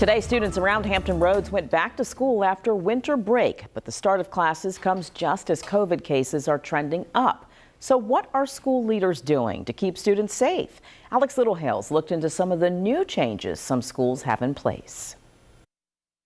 Today, students around Hampton Roads went back to school after winter break, but the start of classes comes just as COVID cases are trending up. So what are school leaders doing to keep students safe? Alex Littlehales looked into some of the new changes some schools have in place.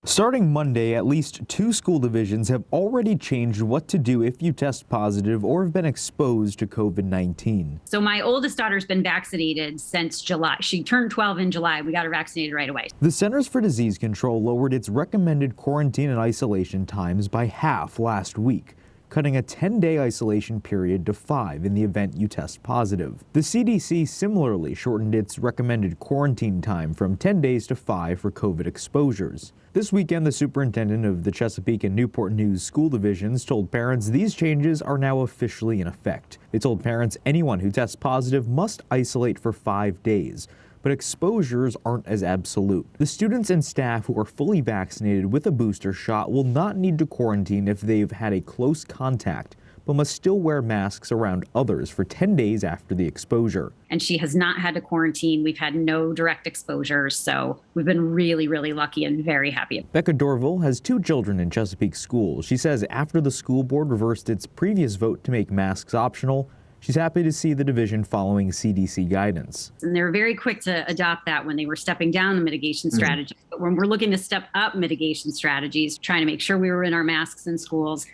Starting Monday, at least 2 school divisions have already changed what to do if you test positive or have been exposed to COVID-19. So my oldest daughter's been vaccinated since July. She turned 12 in July. We got her vaccinated right away. The Centers for Disease Control lowered its recommended quarantine and isolation times by half last week, cutting a 10-day isolation period to 5 in the event you test positive. The CDC similarly shortened its recommended quarantine time from 10 days to 5 for COVID exposures. This weekend, the superintendent of the Chesapeake and Newport-News school divisions told parents these changes are now officially in effect. They told parents anyone who tests positive must isolate for 5 days. But exposures aren't as absolute. The students and staff who are fully vaccinated with a booster shot will not need to quarantine if they've had a close contact, but must still wear masks around others for 10 days after the exposure. And she has not had to quarantine. We've had no direct exposures, so we've been really, really lucky and very happy. Becca Dorville has 2 children in Chesapeake schools. She says after the school board reversed its previous vote to make masks optional, she's happy to see the division following CDC guidance. And they were very quick to adopt that when they were stepping down the mitigation strategies. But when we're looking to step up mitigation strategies, trying to make sure we were in our masks in schools,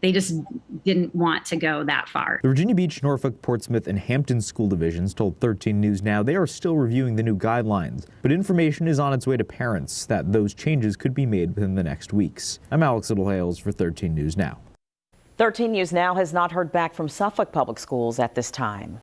they just didn't want to go that far. The Virginia Beach, Norfolk, Portsmouth, and Hampton school divisions told 13 News Now they are still reviewing the new guidelines, but information is on its way to parents that those changes could be made within the next weeks. I'm Alex Littlehales for 13 News Now. 13 News Now has not heard back from Suffolk Public Schools at this time.